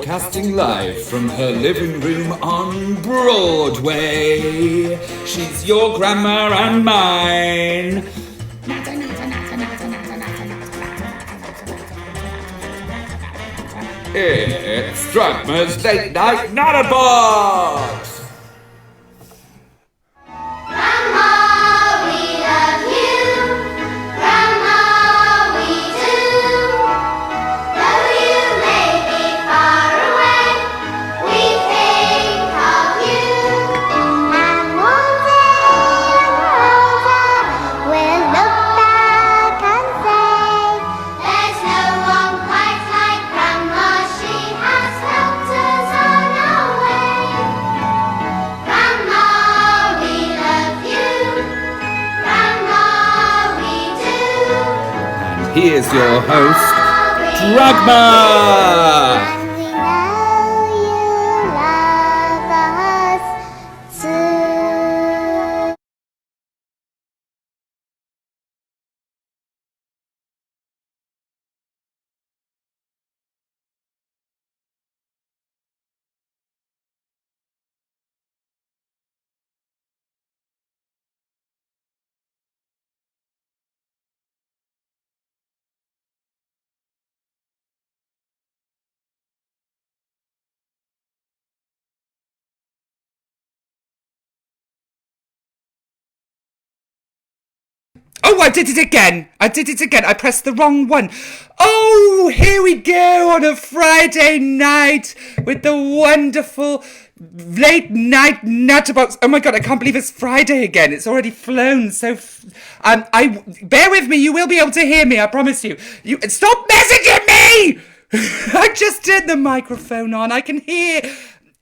Broadcasting live from her living room on Broadway. She's your grandma and mine. It's Dragma's Late Night Natterbox! Here's your host, Dragma! Oh, I did it again. I pressed the wrong one. Oh, here we go on a Friday night with the wonderful Late Night Natterbox. Oh my God, I can't believe it's Friday again. It's already flown. So, bear with me. You will be able to hear me. I promise you. Stop messaging me. I just turned the microphone on. I can hear.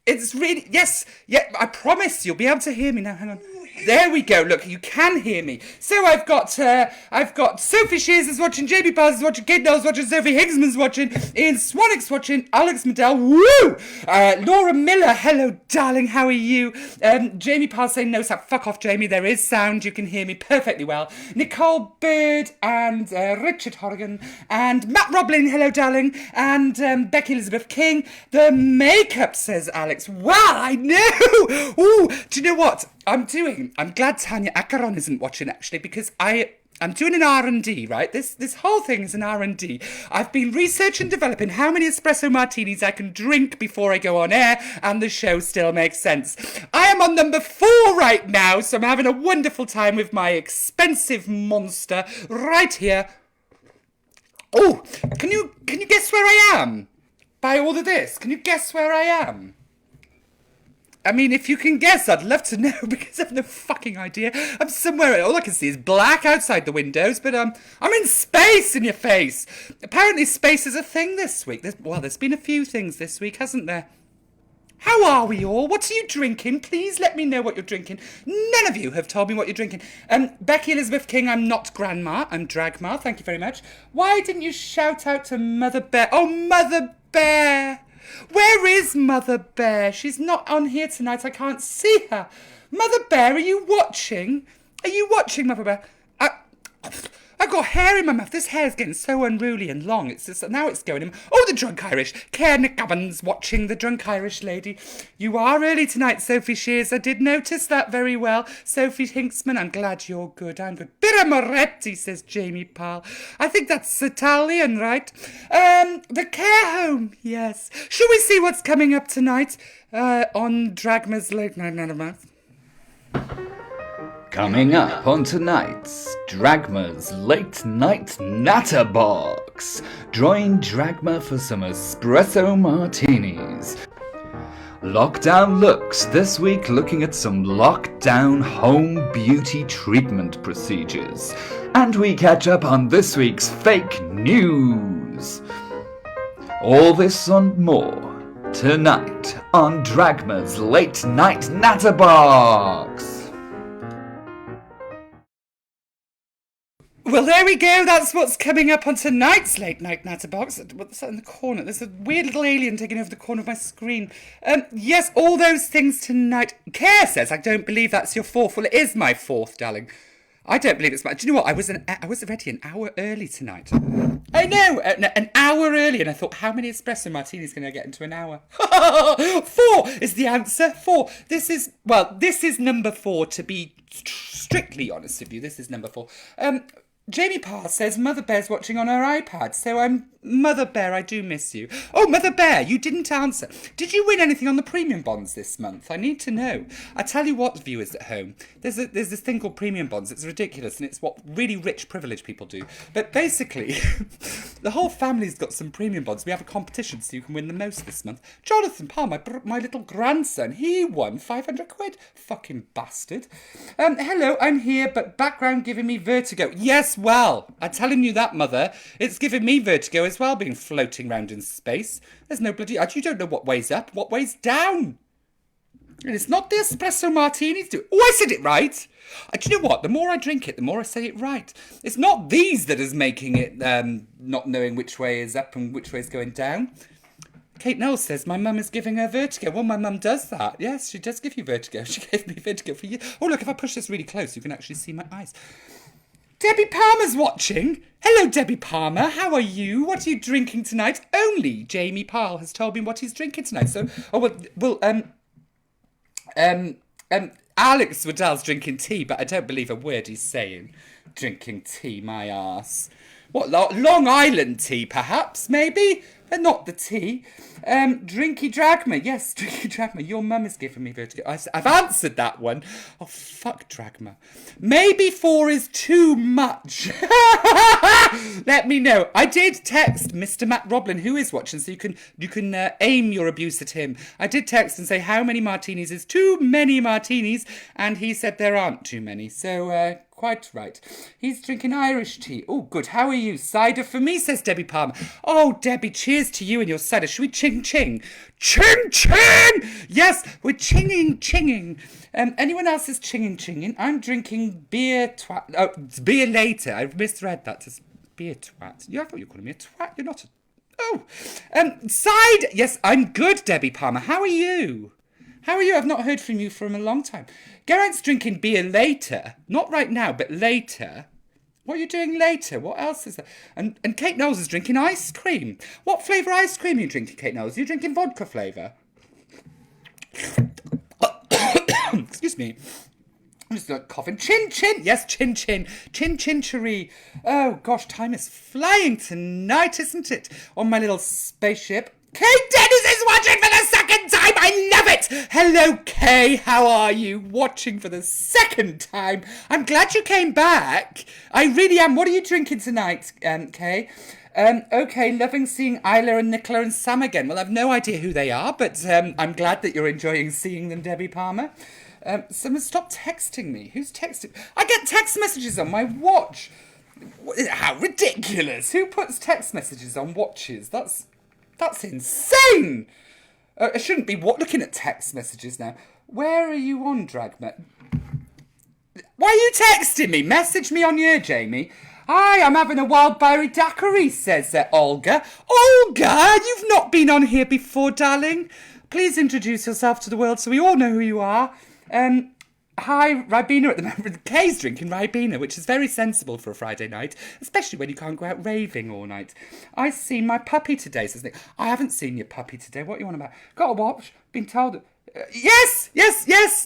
It's really, yes, yeah, I promise you'll be able to hear me now. Hang on. There we go. Look, you can hear me. So I've got Sophie Shears is watching, Jamie Powers is watching, Kate Knowles watching, Sophie Higgsman's watching, Ian Swanwick's watching, Alex Medell, woo! Laura Miller, hello, darling, how are you? Jamie Powers saying no sound. Fuck off, Jamie. There is sound. You can hear me perfectly well. Nicole Bird and Richard Horrigan and Matt Roblin, hello, darling, and Becky Elizabeth King. The makeup, says Alex. Wow, I know. Ooh, do you know what I'm doing? I'm glad Tanya Acaron isn't watching, actually, because I'm doing an R&D, right? This whole thing is an R&D. I've been researching and developing how many espresso martinis I can drink before I go on air, and the show still makes sense. I am on number 4 right now, so I'm having a wonderful time with my expensive monster right here. Oh, can you guess where I am? By all of this, can you guess where I am? I mean, if you can guess, I'd love to know, because I have no fucking idea. I'm somewhere, all I can see is black outside the windows, but I'm in space, in your face. Apparently space is a thing this week. There's been a few things this week, hasn't there? How are we all? What are you drinking? Please let me know what you're drinking. None of you have told me what you're drinking. Becky Elizabeth King, I'm not Grandma, I'm Dragma, thank you very much. Why didn't you shout out to Mother Bear? Oh, Mother Bear! Where is Mother Bear? She's not on here tonight. I can't see her. Mother Bear, are you watching? Are you watching, Mother Bear? I've got hair in my mouth. This hair is getting so unruly and long. It's just, now it's going in. Oh, the Drunk Irish. Care Evans watching the Drunk Irish lady. You are early tonight, Sophie Shears. I did notice that very well. Sophie Hinksman, I'm glad you're good. I'm good. Birra Moretti, says Jamie Powell. I think that's Italian, right? The care home, yes. Shall we see what's coming up tonight on Dragma's Late Night Natterbox? Coming up on tonight's Dragma's Late Night Natterbox. Join Dragma for some espresso martinis. Lockdown looks this week, looking at some lockdown home beauty treatment procedures. And we catch up on this week's fake news. All this and more tonight on Dragma's Late Night Natterbox. Well, there we go. That's what's coming up on tonight's Late Night Natterbox. What's that in the corner? There's a weird little alien taking over the corner of my screen. Yes, all those things tonight. Care says, I don't believe that's your 4th. Well, it is my 4th, darling. I don't believe it's. Do you know what? I was already an hour early tonight. I know, an hour early, and I thought, how many espresso martinis can I get into an hour? 4 is the answer. 4. This is number 4. To be strictly honest with you, this is number 4. Jamie Parr says Mother Bear's watching on her iPad, so Mother Bear, I do miss you. Oh, Mother Bear, you didn't answer. Did you win anything on the premium bonds this month? I need to know. I tell you what, viewers at home, there's this thing called premium bonds. It's ridiculous, and it's what really rich, privileged people do. But basically, the whole family's got some premium bonds. We have a competition, so you can win the most this month. Jonathan Parr, my little grandson, he won 500 quid. Fucking bastard. Hello, I'm here, but background giving me vertigo. Yes, well, I'm telling you that, Mother. It's giving me vertigo as well, being floating around in space. There's no bloody... You don't know what way's up, what way's down. And it's not the espresso martinis do. Oh, I said it right. Do you know what? The more I drink it, the more I say it right. It's not these that is making it not knowing which way is up and which way is going down. Kate Knowles says my mum is giving her vertigo. Well, my mum does that. Yes, she does give you vertigo. She gave me vertigo for you. Oh, look, if I push this really close, you can actually see my eyes. Debbie Palmer's watching. Hello, Debbie Palmer. How are you? What are you drinking tonight? Only Jamie Parr has told me what he's drinking tonight. So, Alex Waddell's drinking tea, but I don't believe a word he's saying. Drinking tea, my arse. What, Long Island tea, perhaps, maybe? But not the tea. Drinky Dragma. Yes, Drinky Dragma. Your mum has given me vertigo. I've answered that one. Oh, fuck Dragma. Maybe 4 is too much. Let me know. I did text Mr. Matt Roblin, who is watching, so you can aim your abuse at him. I did text and say, how many martinis is too many martinis? And he said there aren't too many. So, quite right. He's drinking Irish tea. Oh, good. How are you? Cider for me, says Debbie Palmer. Oh, Debbie, cheers to you and your cider. Should we ching-ching? Ching-ching! Yes, we're chinging. Anyone else is chinging? I'm drinking beer twat. Oh, it's beer later. I've misread that to beer twat. Yeah, I thought you were calling me a twat. You're not a... Oh. Cider. Yes, I'm good, Debbie Palmer. How are you? How are you? I've not heard from you for a long time. Geraint's drinking beer later. Not right now, but later. What are you doing later? What else is there? And Kate Knowles is drinking ice cream. What flavour ice cream are you drinking, Kate Knowles? Are you drinking vodka flavour? Excuse me. I'm just like coughing. Chin. Yes, chin. Chin cherie. Oh, gosh, time is flying tonight, isn't it? On my little spaceship. Kate Dennis is watching for the second time. I love it. Hello, Kay. How are you? Watching for the second time. I'm glad you came back. I really am. What are you drinking tonight, Kay? Okay, loving seeing Isla and Nicola and Sam again. Well, I've no idea who they are, but I'm glad that you're enjoying seeing them, Debbie Palmer. Someone stop texting me. Who's texting? I get text messages on my watch. How ridiculous. Who puts text messages on watches? That's insane! I shouldn't be looking at text messages now. Where are you on, Dragma? Why are you texting me? Message me on here, Jamie. Hi, I'm having a wild berry daiquiri, says Olga. Olga, you've not been on here before, darling. Please introduce yourself to the world so we all know who you are. Hi, Ribena at the moment. Kay's drinking Ribena, which is very sensible for a Friday night, especially when you can't go out raving all night. I see my puppy today, says Nick. I haven't seen your puppy today. What are you on about? Got a watch? Been told... Yes,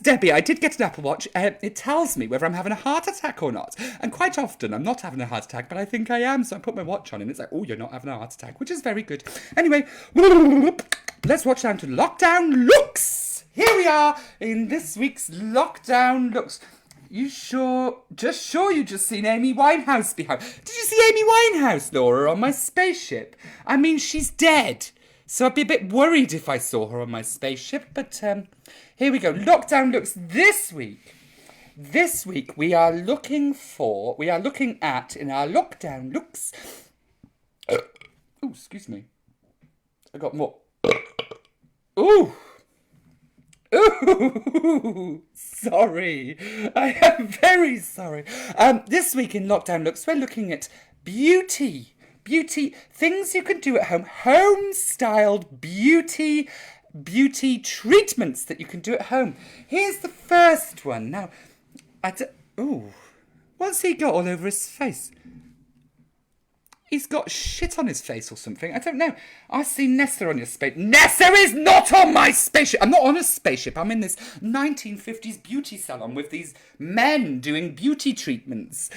Debbie, I did get an Apple Watch. It tells me whether I'm having a heart attack or not. And quite often I'm not having a heart attack, but I think I am. So I put my watch on and it's like, oh, you're not having a heart attack, which is very good. Anyway, let's watch down to Lockdown Looks. Here we are in this week's Lockdown Looks. You sure you just seen Amy Winehouse behind? Did you see Amy Winehouse, Laura, on my spaceship? I mean, she's dead. So I'd be a bit worried if I saw her on my spaceship. But here we go. Lockdown Looks this week. This week we are looking at, in our Lockdown Looks... oh, excuse me. I got more... Ooh, sorry. I am very sorry. This week in Lockdown Looks, we're looking at beauty, things you can do at home-styled beauty treatments that you can do at home. Here's the first one. Now, What's he got all over his face? He's got shit on his face or something. I don't know. I see Nessa on your spaceship. Nessa is not on my spaceship. I'm not on a spaceship. I'm in this 1950s beauty salon with these men doing beauty treatments.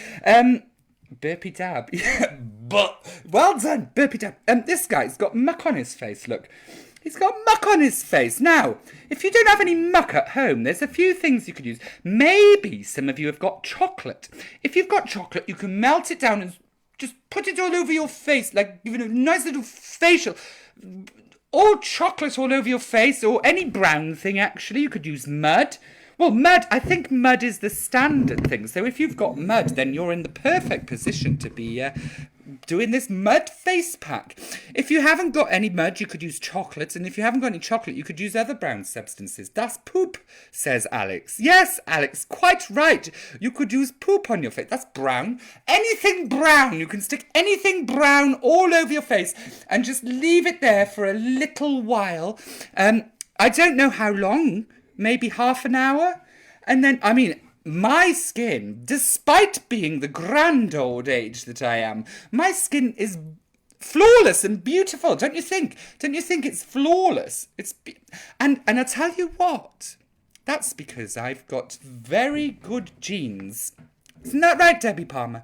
Burpee dab. Yeah, but well done, burpee dab. This guy's got muck on his face. Look. He's got muck on his face. Now, if you don't have any muck at home, there's a few things you could use. Maybe some of you have got chocolate. If you've got chocolate, you can melt it down and just put it all over your face, like give it a nice little facial. All chocolate all over your face, or any brown thing, actually. You could use mud. Well, mud, I think mud is the standard thing. So if you've got mud, then you're in the perfect position to be doing this mud face pack. If you haven't got any mud, you could use chocolate. And if you haven't got any chocolate, you could use other brown substances. That's poop, says Alex. Yes, Alex, quite right. You could use poop on your face. That's brown. Anything brown. You can stick anything brown all over your face and just leave it there for a little while. I don't know how long. Maybe half an hour. And then, I mean, my skin, despite being the grand old age that I am, my skin is flawless and beautiful. Don't you think? Don't you think it's flawless? And I tell you what, that's because I've got very good genes. Isn't that right, Debbie Palmer?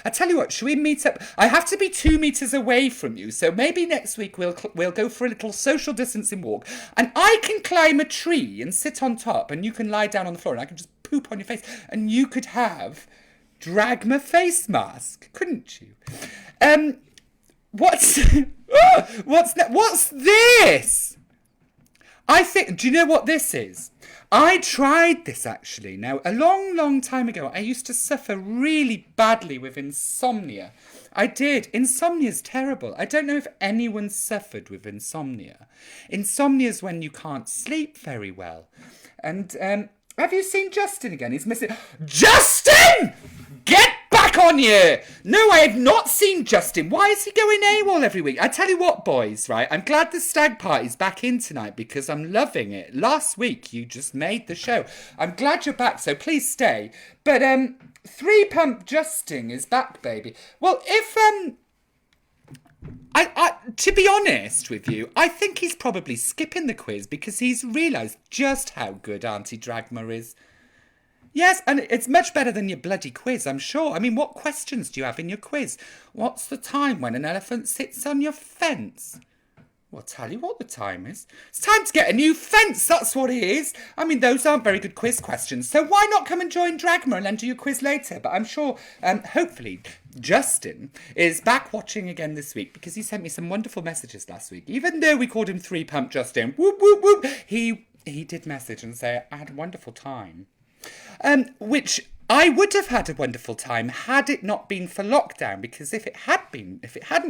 I tell you what, should we meet up? I have to be 2 meters away from you, so maybe next week we'll go for a little social distancing walk, and I can climb a tree and sit on top, and you can lie down on the floor, and I can just poop on your face, and you could have Dragma face mask, couldn't you? What's this? I think. Do you know what this is? I tried this actually. Now, a long, long time ago, I used to suffer really badly with insomnia. I did. Insomnia's terrible. I don't know if anyone suffered with insomnia. Insomnia is when you can't sleep very well. And have you seen Justin again? He's missing. Justin! Get back on you! No, I have not seen Justin. Why is he going AWOL every week? I tell you what, boys, right? I'm glad the stag party's back in tonight because I'm loving it. Last week, you just made the show. I'm glad you're back, so please stay. But, 3-Pump Justin is back, baby. Well, if, to be honest with you, I think he's probably skipping the quiz because he's realised just how good Auntie Dragma is. Yes, and it's much better than your bloody quiz, I'm sure. I mean, what questions do you have in your quiz? What's the time when an elephant sits on your fence? Well, I'll tell you what the time is. It's time to get a new fence, that's what it is. I mean, those aren't very good quiz questions, so why not come and join Dragma and then do your quiz later? But I'm sure, hopefully, Justin is back watching again this week because he sent me some wonderful messages last week. Even though we called him 3-Pump Justin, whoop, whoop, whoop, he did message and say, I had a wonderful time. Which I would have had a wonderful time had it not been for lockdown, because if it hadn't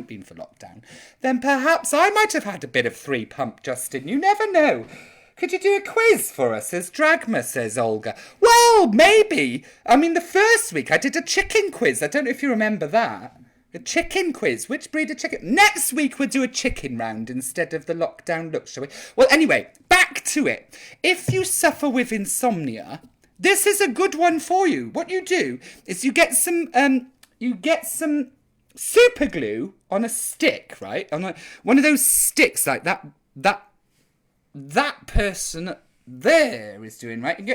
been for lockdown, then perhaps I might have had a bit of 3-Pump Justin. You never know. Could you do a quiz for us, as Dragma, says Olga? Well, maybe. I mean, the first week I did a chicken quiz. I don't know if you remember that. A chicken quiz. Which breed of chicken? Next week we'll do a chicken round instead of the lockdown look, shall we? Well, anyway, back to it. If you suffer with insomnia, this is a good one for you. What you do is you get some super glue on a stick, right? On one of those sticks like that person there is doing, right? You can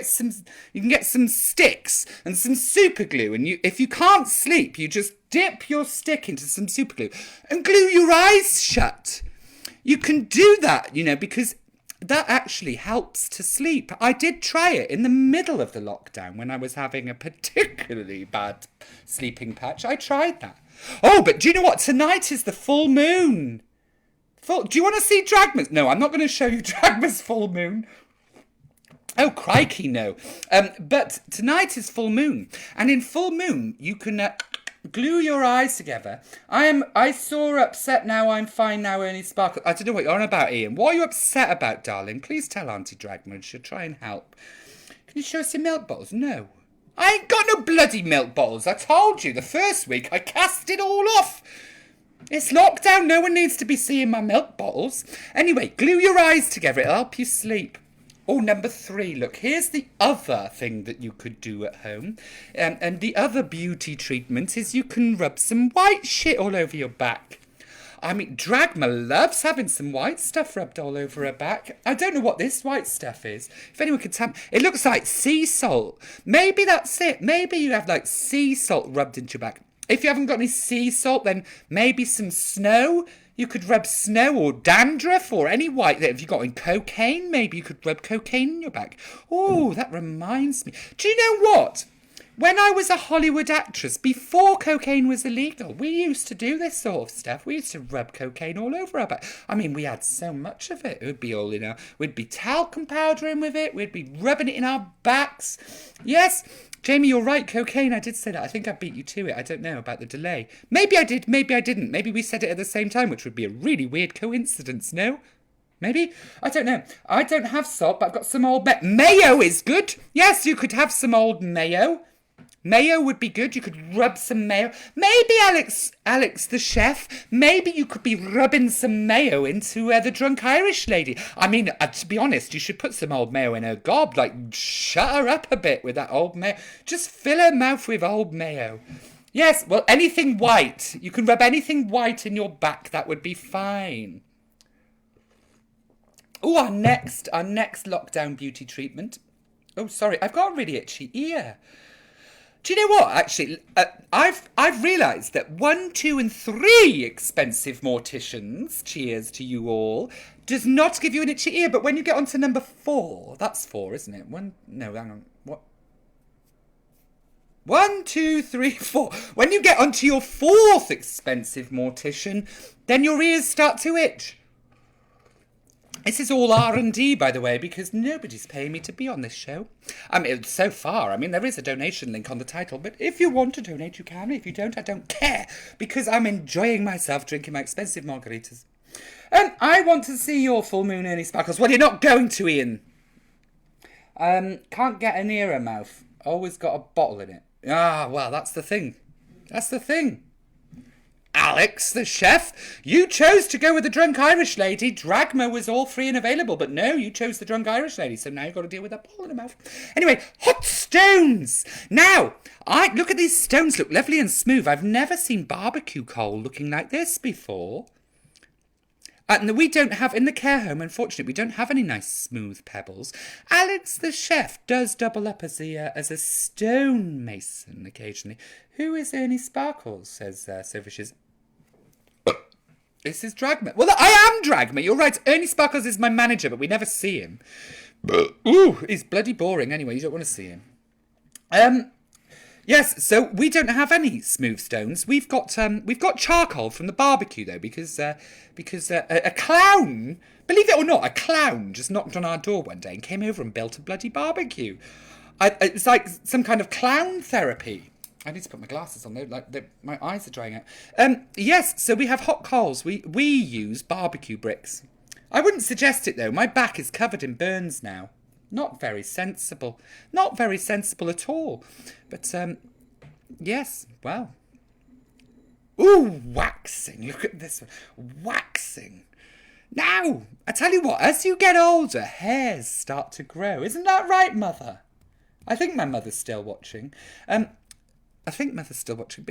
get some sticks and some super glue, and if you can't sleep, you just dip your stick into some super glue and glue your eyes shut. You can do that, because that actually helps to sleep. I did try it in the middle of the lockdown when I was having a particularly bad sleeping patch. I tried that. Oh, but do you know what? Tonight is the full moon. Do you want to see Dragma's? No, I'm not going to show you Dragma's full moon. Oh, crikey, no. But tonight is full moon. And in full moon, you can glue your eyes together. I saw upset now, I'm fine now, only sparkle. I don't know what you're on about, Ian. What are you upset about, darling? Please tell Auntie Dragma and she'll try and help. Can you show us your milk bottles? No. I ain't got no bloody milk bottles. I told you, the first week I cast it all off. It's lockdown. No one needs to be seeing my milk bottles. Anyway, glue your eyes together. It'll help you sleep. Oh, number 3. Look, here's the other thing that you could do at home. And the other beauty treatment is you can rub some white shit all over your back. I mean, Dragma loves having some white stuff rubbed all over her back. I don't know what this white stuff is. If anyone could tell me. It looks like sea salt. Maybe that's it. Maybe you have like sea salt rubbed into your back. If you haven't got any sea salt, then maybe some snow. You could rub snow or dandruff or any white. If you've got in cocaine, maybe you could rub cocaine in your back. Oh, that reminds me. Do you know what? When I was a Hollywood actress, before cocaine was illegal, we used to do this sort of stuff. We used to rub cocaine all over our back. I mean, we had so much of it. It would be all in our... We'd be talcum powdering with it. We'd be rubbing it in our backs. Yes, Jamie, you're right. Cocaine, I did say that. I think I beat you to it. I don't know about the delay. Maybe I did. Maybe I didn't. Maybe we said it at the same time, which would be a really weird coincidence, no? Maybe? I don't know. I don't have salt, but I've got some old... Mayo is good. Yes, you could have some old mayo. Mayo would be good. You could rub some mayo. Maybe Alex the chef, maybe you could be rubbing some mayo into the drunk Irish lady. I mean, to be honest, you should put some old mayo in her gob. Like, shut her up a bit with that old mayo. Just fill her mouth with old mayo. Yes, well, anything white. You can rub anything white in your back. That would be fine. Oh, our next lockdown beauty treatment. Oh, sorry, I've got a really itchy ear. Do you know what, actually? I've realised that 1, 2 and 3 expensive morticians, cheers to you all, does not give you an itchy ear. But when you get on to number 4, that's 4, isn't it? No, hang on. What? 1, 2, 3, 4. When you get onto your 4th expensive mortician, then your ears start to itch. This is all R&D, by the way, because nobody's paying me to be on this show. I mean, so far, there is a donation link on the title, but if you want to donate, you can. If you don't, I don't care, because I'm enjoying myself drinking my expensive margaritas. And I want to see your full moon, Ernie Sparkles. Well, you're not going to, Ian. Can't get near her mouth. Always got a bottle in it. Ah, well, that's the thing. That's the thing. Alex, the chef, you chose to go with the drunk Irish lady. Dragma was all free and available, but no, you chose the drunk Irish lady, so now you've got to deal with that ball in the mouth. Anyway, hot stones. Now, look at these stones, look lovely and smooth. I've never seen barbecue coal looking like this before. And we don't have, in the care home, unfortunately, we don't have any nice smooth pebbles. Alex, the chef, does double up as a stonemason occasionally. Who is Ernie Sparkles, says Sophie Shiz. This is Dragma. Well, I am Dragma, you're right. Ernie Sparkles is my manager, but we never see him. Ooh, he's bloody boring anyway, you don't want to see him. Yes, so we don't have any smooth stones. We've got charcoal from the barbecue though, because a clown, believe it or not, a clown just knocked on our door one day and came over and built a bloody barbecue. It's like some kind of clown therapy. I need to put my glasses on. My eyes are drying out. Yes, so we have hot coals. We use barbecue bricks. I wouldn't suggest it though. My back is covered in burns now. Not very sensible. Not very sensible at all. But, yes, well. Ooh, waxing. Look at this one. Waxing. Now, I tell you what, as you get older, hairs start to grow. Isn't that right, Mother? I think my mother's still watching. But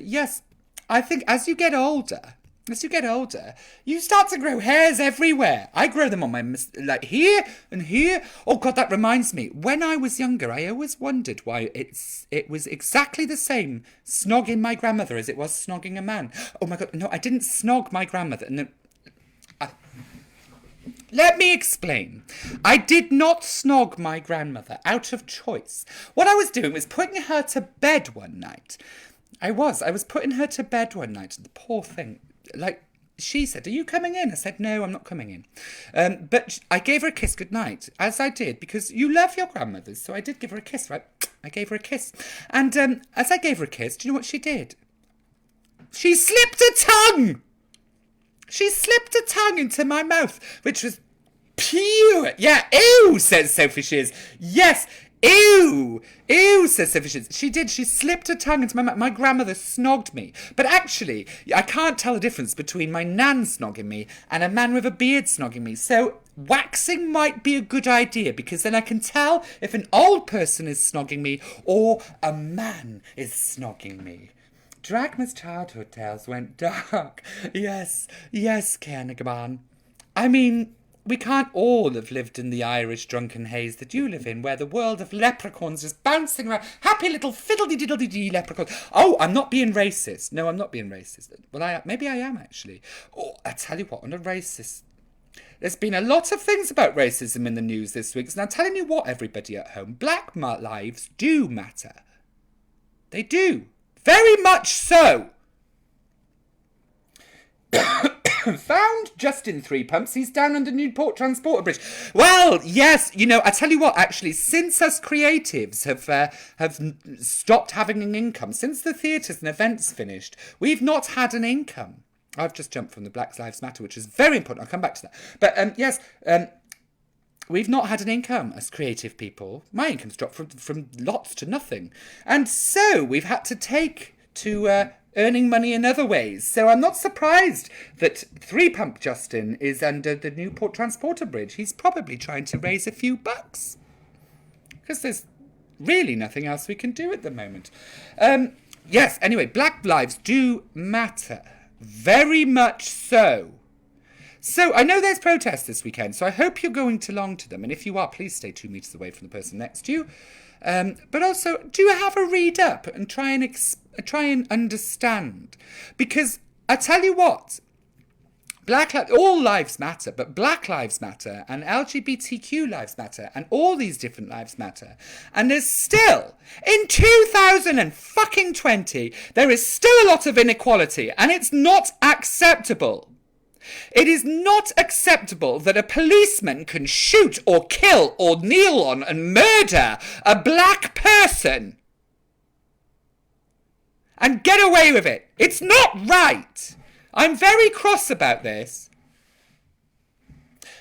yes, I think as you get older, you start to grow hairs everywhere. I grow them on my, like here and here. Oh God, that reminds me. When I was younger, I always wondered why it was exactly the same snogging my grandmother as it was snogging a man. Oh my God, no, I didn't snog my grandmother. No, let me explain. I did not snog my grandmother out of choice. What I was doing was putting her to bed one night. I was putting her to bed one night. The poor thing. Like, she said, "Are you coming in?" I said, "No, I'm not coming in." But I gave her a kiss goodnight, as I did, because you love your grandmothers, so I did give her a kiss, right? I gave her a kiss. And as I gave her a kiss, do you know what she did? She slipped a tongue! She slipped a tongue into my mouth, which was pure. Yeah, ew, says Sophie Shears. Yes, Ew! Ew, says Sophie. She did. She slipped her tongue into my mouth. My grandmother snogged me. But actually, I can't tell the difference between my nan snogging me and a man with a beard snogging me. So waxing might be a good idea, because then I can tell if an old person is snogging me or a man is snogging me. Dragma's childhood tales went dark. Yes, Cairngorm. I mean, we can't all have lived in the Irish drunken haze that you live in, where the world of leprechauns is bouncing around. Happy little fiddle-de-diddle-de-dee leprechauns. Oh, I'm not being racist. No, I'm not being racist. Well, maybe I am, actually. Oh, I tell you what, on a racist... There's been a lot of things about racism in the news this week, and I'm telling you what, everybody at home, black lives do matter. They do. Very much so. Found Justin 3 Pumps. He's down under Newport Transporter Bridge. Well, yes, you know, I tell you what, actually, since us creatives have stopped having an income, since the theatres and events finished, we've not had an income. I've just jumped from the Black Lives Matter, which is very important. I'll come back to that. But, yes, we've not had an income as creative people. My income's dropped from lots to nothing. And so we've had to take to... earning money in other ways. So I'm not surprised that 3 Pump Justin is under the Newport Transporter Bridge. He's probably trying to raise a few bucks, because there's really nothing else we can do at the moment. Yes, anyway, black lives do matter. Very much so. So I know there's protests this weekend, so I hope you're going along to them. And if you are, please stay 2 metres away from the person next to you. But also, do have a read up and try and understand. Because I tell you what, all lives matter, but Black Lives Matter and LGBTQ lives matter and all these different lives matter. And there's still, in 2020, there is still a lot of inequality, and it's not acceptable. It is not acceptable that a policeman can shoot or kill or kneel on and murder a black person and get away with it. It's not right. I'm very cross about this.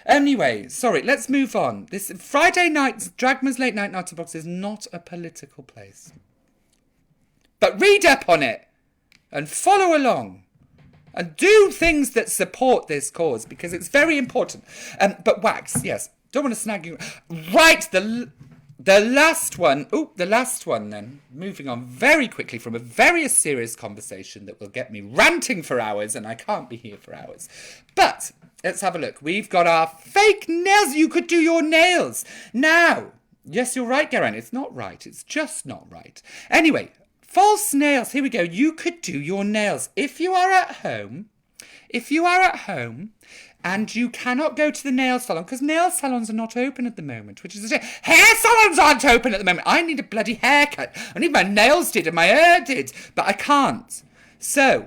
Anyway, sorry, let's move on. This Friday night, Dragma's Late Night Natterbox is not a political place. But read up on it and follow along. And do things that support this cause, because it's very important. But wax, yes. Don't want to snag you. Right, the last one. Oh, the last one then. Moving on very quickly from a very serious conversation that will get me ranting for hours, and I can't be here for hours. But let's have a look. We've got our fake nails. You could do your nails. Now, yes, you're right, Geraint. It's not right. It's just not right. Anyway. False nails. Here we go. You could do your nails. If you are at home and you cannot go to the nail salon, because nail salons are not open at the moment, which is a shame. Hair salons aren't open at the moment. I need a bloody haircut. I need my nails did and my hair did, but I can't. So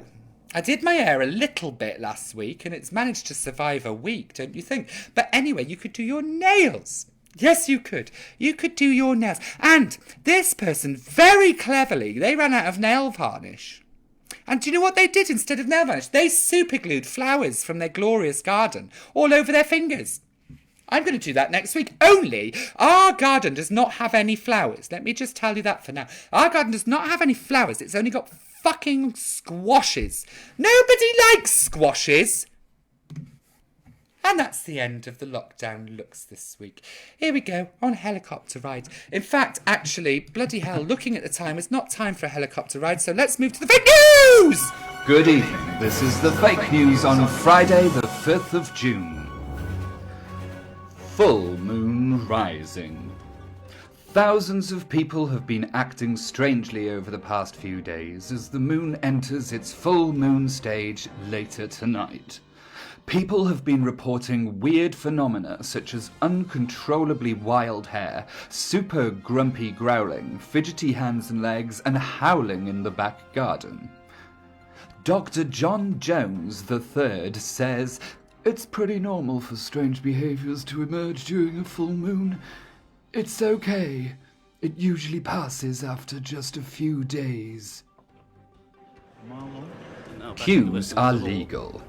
I did my hair a little bit last week, and it's managed to survive a week, don't you think? But anyway, you could do your nails. Yes, you could. You could do your nails. And this person, very cleverly, they ran out of nail varnish. And do you know what they did instead of nail varnish? They superglued flowers from their glorious garden all over their fingers. I'm going to do that next week. Only, our garden does not have any flowers. Let me just tell you that for now. Our garden does not have any flowers. It's only got fucking squashes. Nobody likes squashes. And that's the end of the lockdown looks this week. Here we go, on a helicopter ride. In fact, actually, bloody hell, looking at the time, it's not time for a helicopter ride, so let's move to the fake news! Good evening, this is the fake news on Friday the 5th of June. Full moon rising. Thousands of people have been acting strangely over the past few days as the moon enters its full moon stage later tonight. People have been reporting weird phenomena such as uncontrollably wild hair, super grumpy growling, fidgety hands and legs, and howling in the back garden. Dr. John Jones III says, "It's pretty normal for strange behaviours to emerge during a full moon. It's okay. It usually passes after just a few days." Cues are legal.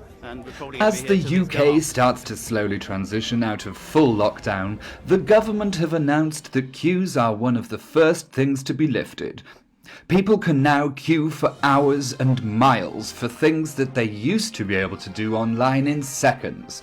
As the UK starts to slowly transition out of full lockdown, the government have announced that queues are one of the first things to be lifted. People can now queue for hours and miles for things that they used to be able to do online in seconds.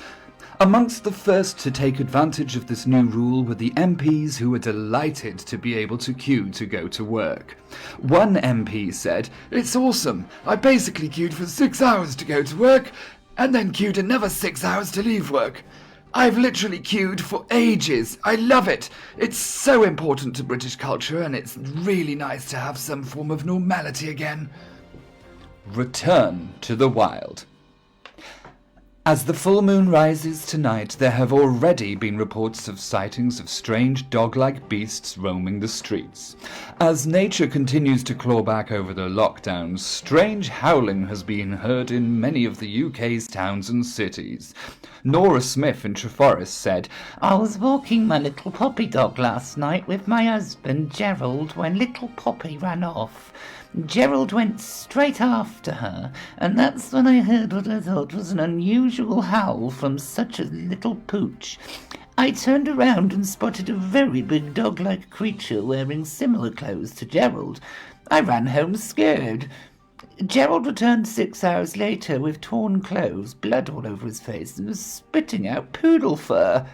Amongst the first to take advantage of this new rule were the MPs who were delighted to be able to queue to go to work. One MP said, "It's awesome. I basically queued for 6 hours to go to work and then queued another 6 hours to leave work. I've literally queued for ages. I love it. It's so important to British culture and it's really nice to have some form of normality again." Return to the wild. As the full moon rises tonight, there have already been reports of sightings of strange dog-like beasts roaming the streets. As nature continues to claw back over the lockdowns, strange howling has been heard in many of the UK's towns and cities. Nora Smith in Treforest said, "I was walking my little Poppy dog last night with my husband Gerald when little Poppy ran off. Gerald went straight after her, and that's when I heard what I thought was an unusual howl from such a little pooch. I turned around and spotted a very big dog-like creature wearing similar clothes to Gerald. I ran home scared. Gerald returned 6 hours later with torn clothes, blood all over his face, and was spitting out poodle fur.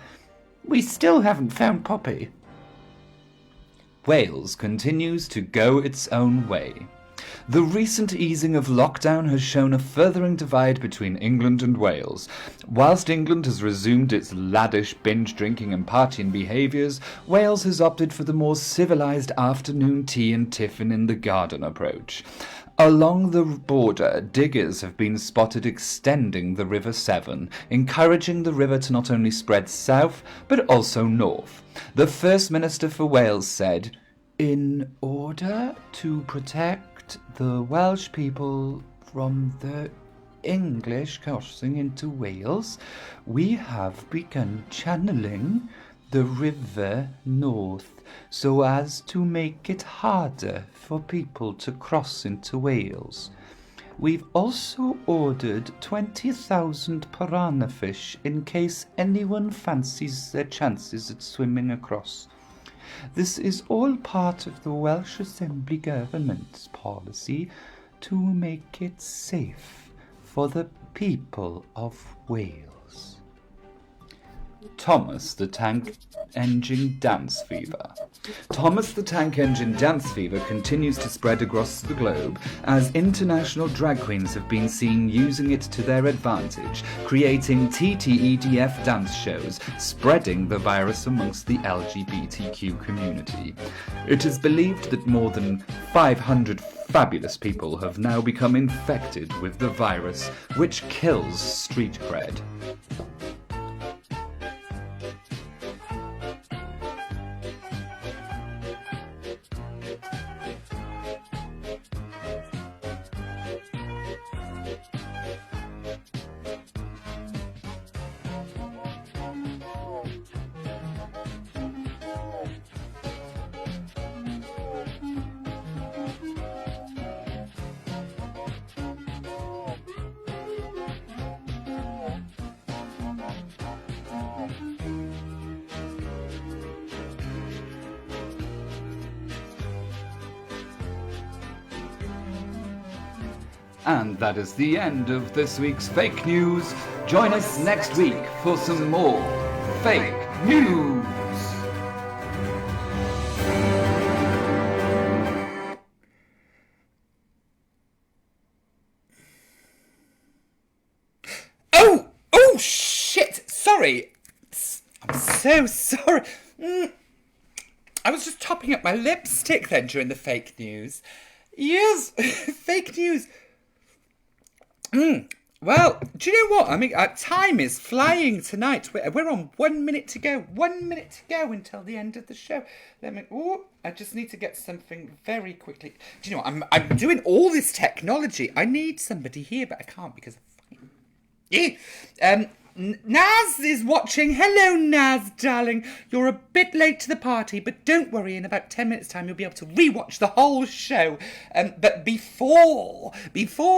We still haven't found Poppy." Wales continues to go its own way. The recent easing of lockdown has shown a furthering divide between England and Wales. Whilst England has resumed its laddish binge drinking and partying behaviours, Wales has opted for the more civilised afternoon tea and tiffin in the garden approach. Along the border, diggers have been spotted extending the River Severn, encouraging the river to not only spread south, but also north. The First Minister for Wales said, "In order to protect the Welsh people from the English crossing into Wales, we have begun channeling the river north so as to make it harder for people to cross into Wales. We've also ordered 20,000 piranha fish in case anyone fancies their chances at swimming across. This is all part of the Welsh Assembly government's policy to make it safe for the people of Wales." Thomas the Tank Engine Dance Fever. Thomas the Tank Engine Dance Fever continues to spread across the globe as international drag queens have been seen using it to their advantage, creating TTEDF dance shows, spreading the virus amongst the LGBTQ community. It is believed that more than 500 fabulous people have now become infected with the virus, which kills street cred. And that is the end of this week's fake news. Join us next week for some more fake news. Oh, shit! Sorry. I'm so sorry. I was just topping up my lipstick then during the fake news. Yes, fake news. Well, do you know what? I mean, time is flying tonight. We're on 1 minute to go. 1 minute to go until the end of the show. I just need to get something very quickly. Do you know what? I'm doing all this technology. I need somebody here, but I can't because of Naz is watching. Hello, Naz, darling. You're a bit late to the party, but don't worry. In about 10 minutes' time, you'll be able to rewatch the whole show. But before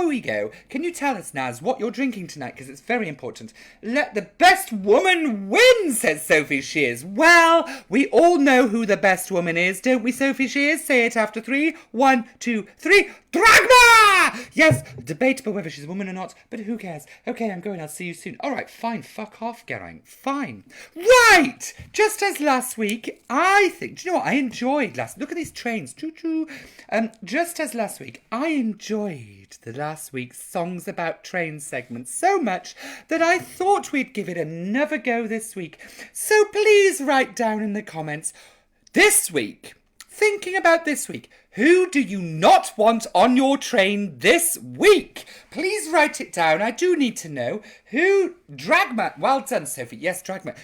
we go, can you tell us, Naz, what you're drinking tonight? Because it's very important. Let the best woman win, says Sophie Shears. Well, we all know who the best woman is, don't we, Sophie Shears? Say it after 3. 1, 2, 3. Dragma! Yes, debatable whether she's a woman or not, but who cares? Okay, I'm going. I'll see you soon. All right, fine. Fuck off, Geraint. Fine. Right! Just as last week, I think... Do you know what? I enjoyed last... Look at these trains. Choo-choo. Just as last week, I enjoyed the last week's Songs About Trains segment so much that I thought we'd give it another go this week. So please write down in the comments this week... Thinking about this week, who do you not want on your train this week? Please write it down. I do need to know who... Dragma. Well done, Sophie. Yes, Dragma.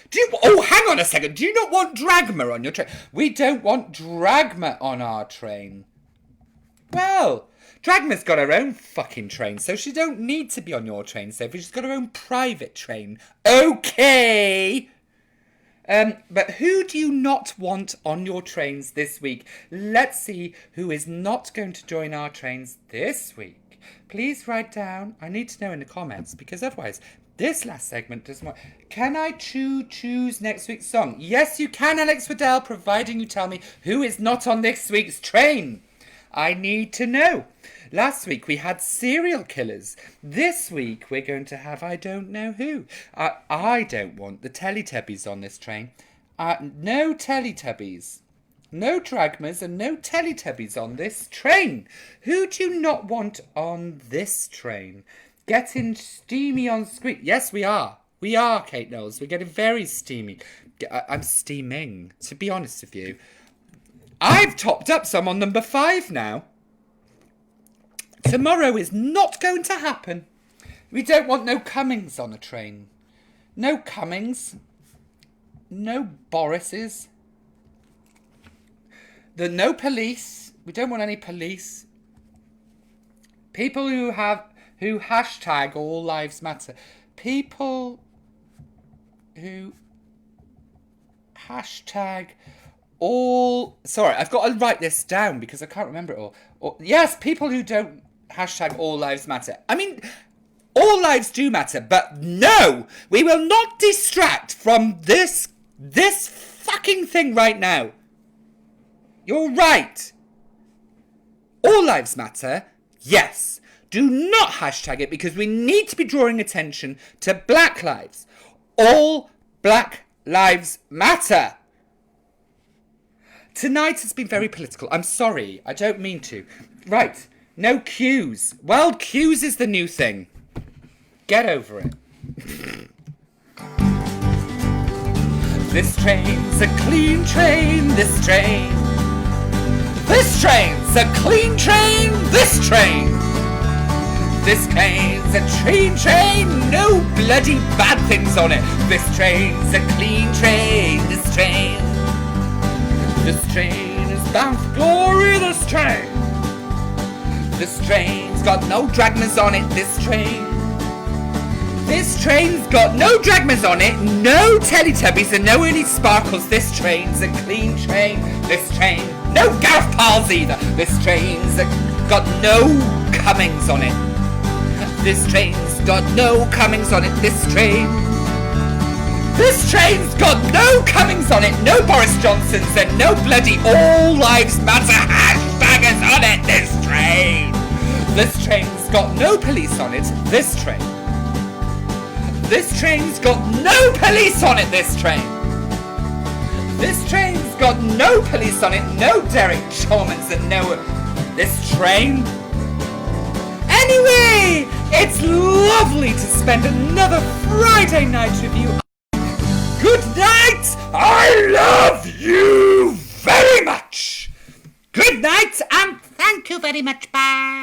Oh, hang on a second. Do you not want Dragma on your train? We don't want Dragma on our train. Well, Dragma's got her own fucking train, so she don't need to be on your train, Sophie. She's got her own private train. Okay. But who do you not want on your trains this week? Let's see who is not going to join our trains this week. Please write down. I need to know in the comments because otherwise this last segment doesn't work. Can I choose next week's song? Yes, you can, Alex Waddell, providing you tell me who is not on this week's train. I need to know. Last week we had serial killers. This week we're going to have I don't know who. I don't want the Teletubbies on this train. No Teletubbies. No Dragmas and no Teletubbies on this train. Who do you not want on this train? Getting steamy on screen. Yes, we are. We are, Kate Knowles. We're getting very steamy. I'm steaming, to be honest with you. I've topped up, so I'm on number 5 now. Tomorrow is not going to happen. We don't want no Cummings on a train. No Cummings. No Borises. No police. We don't want any police. People who hashtag all lives matter. People who hashtag all... Sorry, I've got to write this down because I can't remember it all. Yes, people who don't hashtag all lives matter. I mean, all lives do matter, but no, we will not distract from this fucking thing right now. You're right. All lives matter, yes. Do not hashtag it because we need to be drawing attention to black lives. All black lives matter. Tonight has been very political. I'm sorry. I don't mean to. Right. No queues. Well, queues is the new thing. Get over it. This train's a clean train. This train. This train's a clean train. This train. This train's a train. No bloody bad things on it. This train's a clean train. This train. This train is bound for glory, this train. This train's got no Dragmas on it, this train. This train's got no Dragmas on it, no Teletubbies and no Ernie Sparkles. This train's a clean train, this train. No Gareth Pals either. This train's got no Cummings on it. This train's got no Cummings on it, this train. This train's got no Cummings on it, no Boris Johnsons and no bloody All Lives Matter hashtaggers on it, this train. This train's got no police on it, this train. This train's got no police on it, this train. This train's got no police on it, no Derek Chalmers and no... This train. Anyway, it's lovely to spend another Friday night with you. Good night! I love you very much! Good night and thank you very much. Bye!